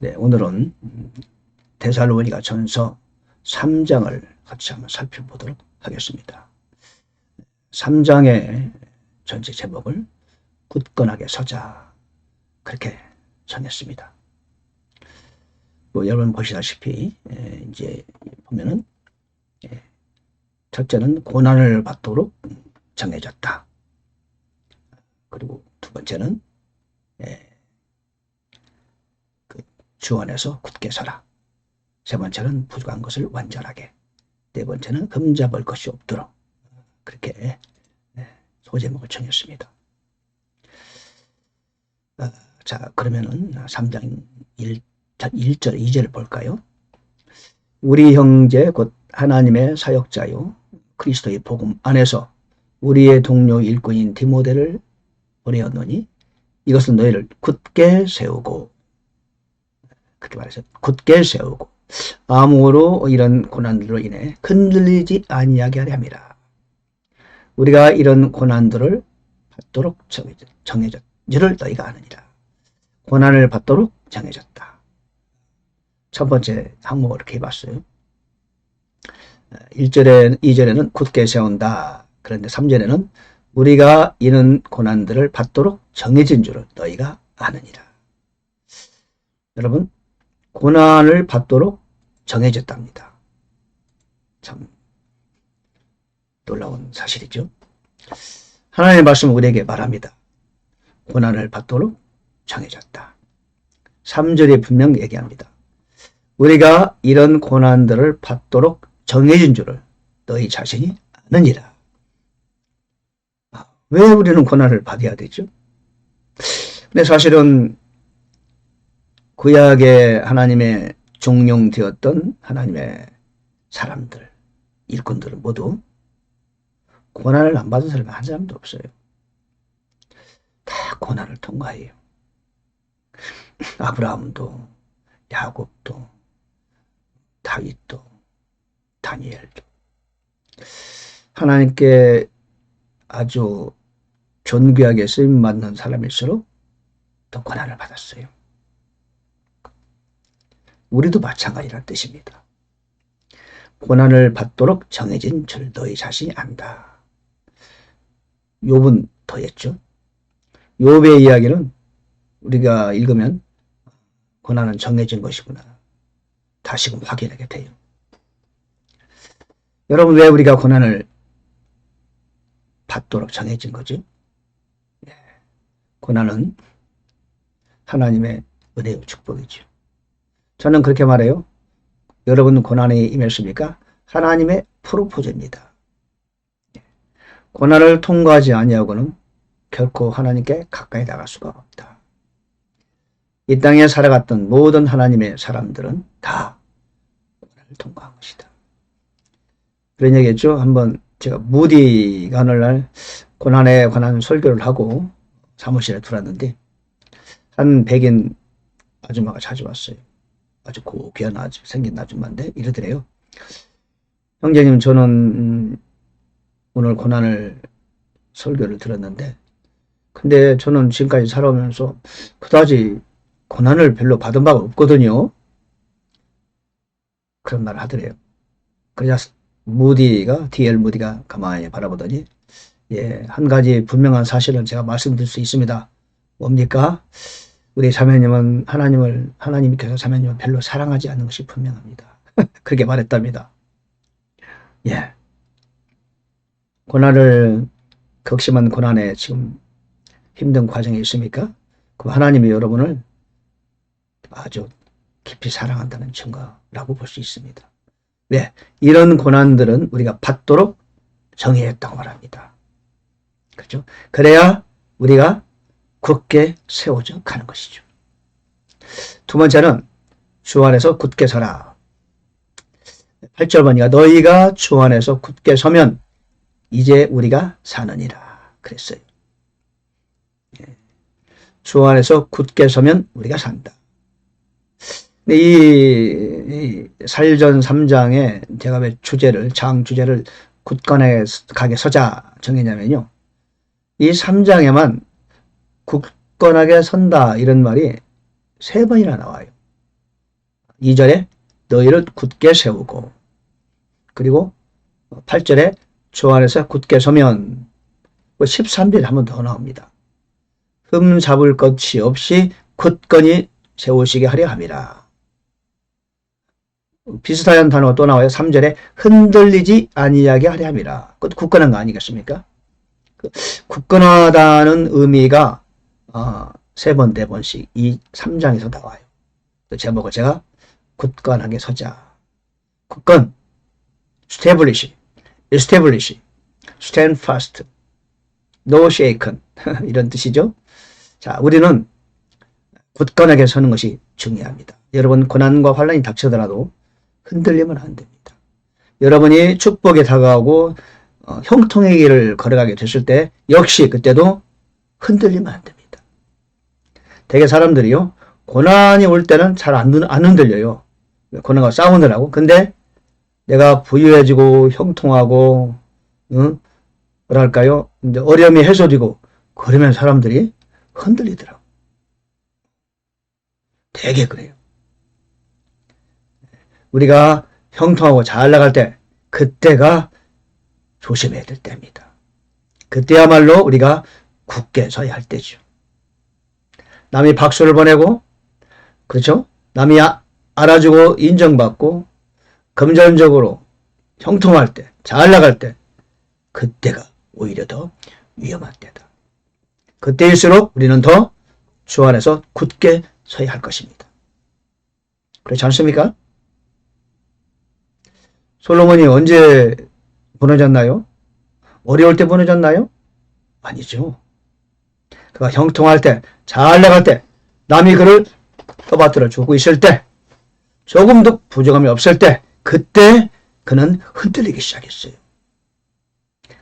네, 오늘은 데살로니가 전서 3장을 같이 한번 살펴보도록 하겠습니다. 3장의 전체 제목을 굳건하게 서자, 그렇게 정했습니다. 여러분 보시다시피 이제 보면은 첫째는 고난을 받도록 정해졌다. 그리고 두 번째는 주 안에서 굳게 서라. 세 번째는 부족한 것을 완전하게. 네 번째는 흠잡을 것이 없도록. 그렇게 소제목을 정했습니다. 자, 그러면은 3장 1절, 2절을 볼까요? 우리 형제 곧 하나님의 사역자요 그리스도의 복음 안에서 우리의 동료 일꾼인 디모데를 보내었노니 이것은 너희를 굳게 세우고, 그렇게 말해서 굳게 세우고 아무로 이런 고난들로 인해 흔들리지 아니하게 하려 함이라. 우리가 이런 고난들을 받도록 정해졌 이를 너희가 아느니라. 고난을 받도록 정해졌다. 첫 번째 항목을 이렇게 해봤어요. 2절에는 굳게 세운다. 그런데 3절에는 우리가 이런 고난들을 받도록 정해진 줄을 너희가 아느니라. 여러분, 고난을 받도록 정해졌답니다. 참 놀라운 사실이죠. 하나님의 말씀은 우리에게 말합니다. 고난을 받도록 정해졌다. 3절에 분명 얘기합니다. 우리가 이런 고난들을 받도록 정해진 줄을 너희 자신이 아느니라. 왜 우리는 고난을 받아야 되죠? 근데 사실은 구약의 하나님의 종용되었던 하나님의 사람들, 일꾼들은 모두 고난을 안 받은 사람이 한 사람도 없어요. 다 고난을 통과해요. 아브라함도, 야곱도, 다윗도, 다니엘도. 하나님께 아주 존귀하게 쓰임받는 사람일수록 더 고난을 받았어요. 우리도 마찬가지라는 뜻입니다. 고난을 받도록 정해진 줄 너희 자신이 안다. 욥은 더했죠. 욥의 이야기는 우리가 읽으면 고난은 정해진 것이구나 다시금 확인하게 돼요. 여러분, 왜 우리가 고난을 받도록 정해진 거죠? 고난은 하나님의 은혜의 축복이죠. 저는 그렇게 말해요. 여러분 고난에 임했습니까? 하나님의 프로포즈입니다. 고난을 통과하지 아니하고는 결코 하나님께 가까이 나갈 수가 없다. 이 땅에 살아갔던 모든 하나님의 사람들은 다 고난을 통과한 것이다. 그런 얘기했죠. 한번 제가 무디가 오늘날 고난에 관한 설교를 하고 사무실에 들어왔는데 한 백인 아줌마가 찾아왔어요. 아주 고귀한 생긴 아줌마인데 이러더래요. 형제님, 저는 오늘 고난을 설교를 들었는데 근데 저는 지금까지 살아오면서 그다지 고난을 별로 받은 바가 없거든요. 그런 말을 하더래요. 그래서 D.L. 무디가 가만히 바라보더니 한 가지 분명한 사실은 제가 말씀드릴 수 있습니다. 뭡니까? 우리 자매님은 하나님께서 자매님을 별로 사랑하지 않는 것이 분명합니다. 그렇게 말했답니다. 고난을, 극심한 고난에 지금 힘든 과정이 있습니까? 그럼 하나님이 여러분을 아주 깊이 사랑한다는 증거라고 볼 수 있습니다. 왜? 이런 고난들은 우리가 받도록 정해졌다고 말합니다. 그렇죠? 그래야 우리가 굳게 세워져 가는 것이죠. 두 번째는 주 안에서 굳게 서라. 8절 보니까 너희가 주 안에서 굳게 서면 이제 우리가 사느니라 그랬어요. 주 안에서 굳게 서면 우리가 산다. 이 살전 3장에 제가 왜 장주제를 굳건하게 서자 정했냐면요. 이 3장에만 굳건하게 선다 이런 말이 3번이나 나와요. 2절에 너희를 굳게 세우고, 그리고 8절에 주 안에서 굳게 서면, 13절에 한 번 더 나옵니다. 흠 잡을 것이 없이 굳건히 세우시게 하려 함이라. 비슷한 단어가 또 나와요. 3절에 흔들리지 아니하게 하려 함이라. 그것도 굳건한 거 아니겠습니까? 굳건하다는 의미가 3번, 4번씩 이 3장에서 나와요. 그 제목을 제가 굳건하게 서자. 굳건, establish, stand fast, no shaken 이런 뜻이죠. 자, 우리는 굳건하게 서는 것이 중요합니다. 여러분, 고난과 환난이 닥쳐더라도 흔들리면 안 됩니다. 여러분이 축복에 다가오고 형통의 길을 걸어가게 됐을 때 역시 그때도 흔들리면 안 됩니다. 대개 사람들이요, 고난이 올 때는 잘 안 흔들려요. 고난과 싸우느라고. 근데 내가 부유해지고 형통하고 뭐랄까요, 이제 어려움이 해소되고 그러면 사람들이 흔들리더라고. 되게 그래요. 우리가 형통하고 잘 나갈 때, 그때가 조심해야 될 때입니다. 그때야말로 우리가 굳게 서야 할 때죠. 남이 박수를 보내고, 그렇죠? 남이 알아주고 인정받고 금전적으로 형통할 때, 잘 나갈 때, 그때가 오히려 더 위험한 때다. 그때일수록 우리는 더 주 안에서 굳게 서야 할 것입니다. 그렇지 않습니까? 솔로몬이 언제 무너졌나요? 어려울 때 무너졌나요? 아니죠. 그가 형통할 때, 잘 나갈 때, 남이 그를 떠받들어 주고 있을 때, 조금도 부족함이 없을 때, 그때 그는 흔들리기 시작했어요.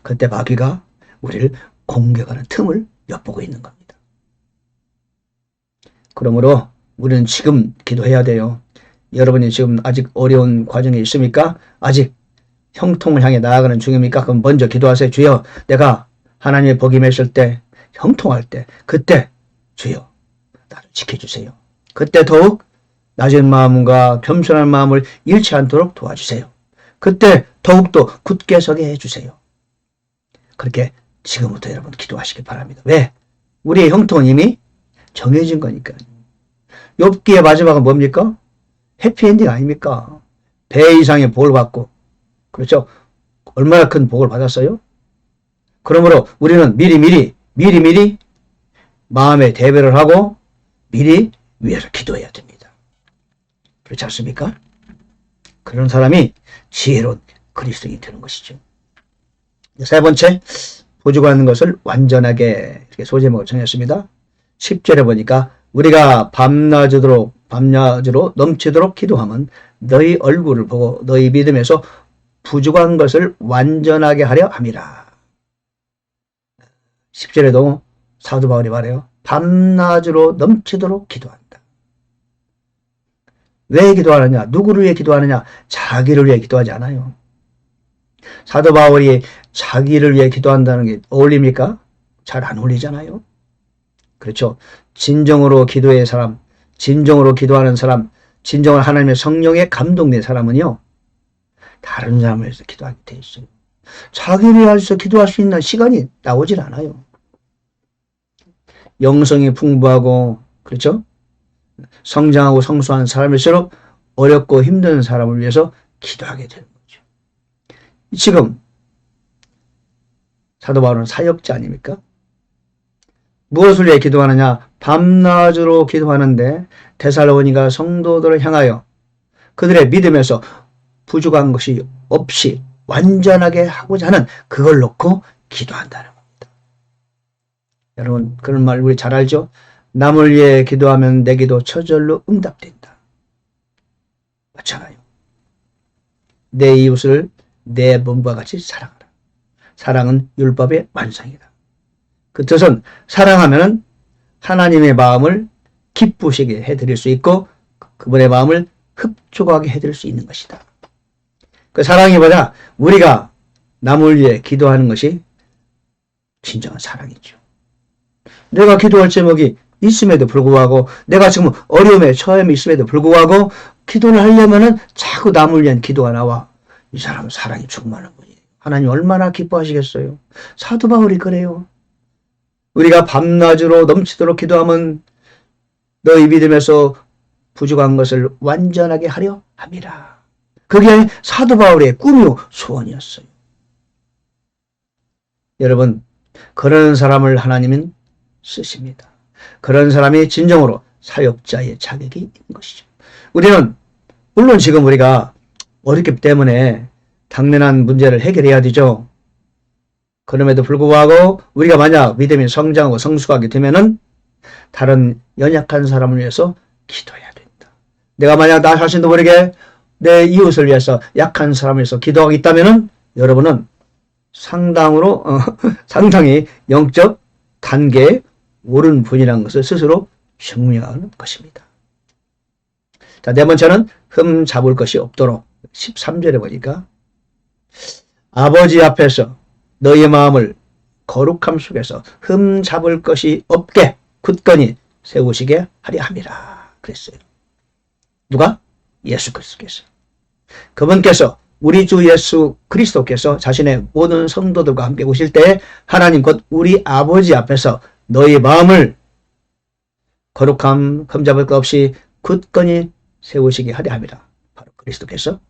그때 마귀가 우리를 공격하는 틈을 엿보고 있는 겁니다. 그러므로 우리는 지금 기도해야 돼요. 여러분이 지금 아직 어려운 과정에 있습니까? 아직 형통을 향해 나아가는 중입니까? 그럼 먼저 기도하세요. 주여, 내가 하나님의 복이 맺을 때, 형통할 때, 그때 주여, 나를 지켜주세요. 그때 더욱 낮은 마음과 겸손한 마음을 잃지 않도록 도와주세요. 그때 더욱더 굳게 서게 해주세요. 그렇게 지금부터 여러분 기도하시기 바랍니다. 왜? 우리의 형통은 이미 정해진 거니까요. 욥기의 마지막은 뭡니까? 해피엔딩 아닙니까? 배 이상의 복을 받고, 그렇죠? 얼마나 큰 복을 받았어요? 그러므로 우리는 미리 마음의 대비를 하고 미리 위해서 기도해야 됩니다. 그렇지 않습니까? 그런 사람이 지혜로운 그리스도인이 되는 것이죠. 세 번째, 보증하는 것을 완전하게, 이렇게 소제목을 정했습니다. 10절에 보니까 우리가 밤낮으로 넘치도록 기도하면 너희 얼굴을 보고 너희 믿음에서 부족한 것을 완전하게 하려 함이라. 10절에도 사도 바울이 말해요. 밤낮으로 넘치도록 기도한다. 왜 기도하느냐? 누구를 위해 기도하느냐? 자기를 위해 기도하지 않아요. 사도 바울이 자기를 위해 기도한다는 게 어울립니까? 잘 안 어울리잖아요. 그렇죠. 진정으로 기도의 사람, 진정으로 기도하는 사람, 진정으로 하나님의 성령에 감동된 사람은요, 다른 사람을 위해서 기도하게 돼 있어요. 자기를 위해서 기도할 수 있는 시간이 나오질 않아요. 영성이 풍부하고, 그렇죠? 성장하고 성수한 사람일수록 어렵고 힘든 사람을 위해서 기도하게 되는 거죠. 지금 사도 바울은 사역자 아닙니까? 무엇을 위해 기도하느냐? 밤낮으로 기도하는데 데살로니가 성도들을 향하여 그들의 믿음에서 부족한 것이 없이 완전하게 하고자 하는 그걸 놓고 기도한다는 겁니다. 여러분, 그런 말 우리 잘 알죠? 남을 위해 기도하면 내 기도 저절로 응답된다. 맞잖아요. 내 이웃을 내 몸과 같이 사랑하라. 사랑은 율법의 완성이다. 그 뜻은 사랑하면 하나님의 마음을 기쁘시게 해드릴 수 있고 그분의 마음을 흡족하게 해드릴 수 있는 것이다. 그 사랑이보다 우리가 남을 위해 기도하는 것이 진정한 사랑이죠. 내가 기도할 제목이 있음에도 불구하고 내가 지금 어려움에 처함이 있음에도 불구하고 기도를 하려면은 자꾸 남을 위한 기도가 나와. 이 사람은 사랑이 충만한 분이에요. 하나님 얼마나 기뻐하시겠어요. 사도 바울이 그래요. 우리가 밤낮으로 넘치도록 기도하면 너희 믿음에서 부족한 것을 완전하게 하려 함이라. 그게 사도 바울의 꿈이요 소원이었어요. 여러분, 그런 사람을 하나님은 쓰십니다. 그런 사람이 진정으로 사역자의 자격이 있는 것이죠. 우리는 물론 지금 우리가 어렵기 때문에 당면한 문제를 해결해야 되죠. 그럼에도 불구하고 우리가 만약 믿음이 성장하고 성숙하게 되면은 다른 연약한 사람을 위해서 기도해야 된다. 내가 만약 나 자신도 모르게 내 이웃을 위해서 약한 사람을 위해서 기도하고 있다면은 여러분은 상당히 영적 단계에 오른 분이라는 것을 스스로 증명하는 것입니다. 자, 네 번째는 흠 잡을 것이 없도록 13절에 보니까 아버지 앞에서 너의 마음을 거룩함 속에서 흠 잡을 것이 없게 굳건히 세우시게 하려 함이라 그랬어요. 누가? 예수 그리스도께서. 그분께서 우리 주 예수 그리스도께서 자신의 모든 성도들과 함께 오실 때 하나님 곧 우리 아버지 앞에서 너의 마음을 거룩함 흠 잡을 것 없이 굳건히 세우시게 하려 함이라. 바로 그리스도께서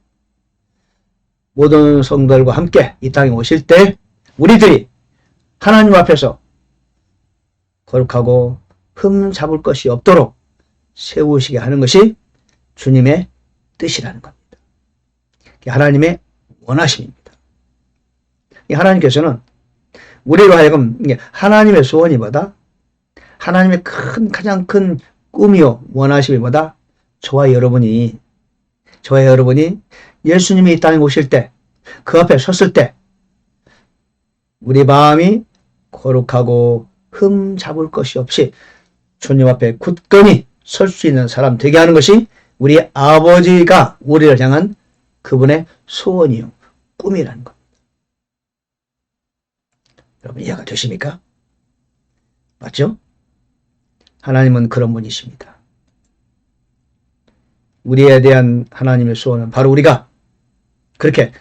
모든 성도들과 함께 이 땅에 오실 때 우리들이 하나님 앞에서 거룩하고 흠 잡을 것이 없도록 세우시게 하는 것이 주님의 뜻이라는 겁니다. 하나님의 원하심입니다. 하나님께서는 우리로 하여금 하나님의 소원이보다 하나님의 가장 큰 꿈이요 원하심이보다 저와 여러분이 예수님이 이 땅에 오실 때 그 앞에 섰을 때 우리 마음이 거룩하고 흠 잡을 것이 없이 주님 앞에 굳건히 설 수 있는 사람 되게 하는 것이 우리 아버지가 우리를 향한 그분의 소원이요 꿈이라는 겁니다. 여러분 이해가 되십니까? 맞죠? 하나님은 그런 분이십니다. 우리에 대한 하나님의 소원은 바로 우리가 그렇게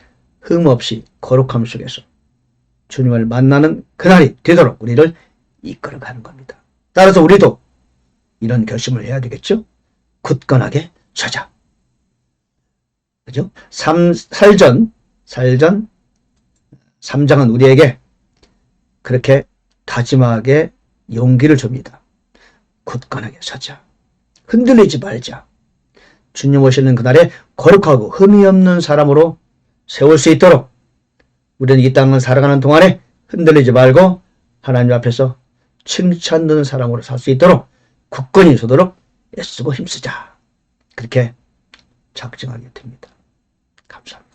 흠 없이 거룩함 속에서 주님을 만나는 그날이 되도록 우리를 이끌어가는 겁니다. 따라서 우리도 이런 결심을 해야 되겠죠? 굳건하게 서자. 그죠? 살전 3장은 우리에게 그렇게 다짐하게 용기를 줍니다. 굳건하게 서자. 흔들리지 말자. 주님 오시는 그날에 거룩하고 흠이 없는 사람으로 세울 수 있도록 우리는 이 땅을 살아가는 동안에 흔들리지 말고 하나님 앞에서 칭찬 듣는 사람으로 살 수 있도록 굳건히 서도록 애쓰고 힘쓰자. 그렇게 작정하게 됩니다. 감사합니다.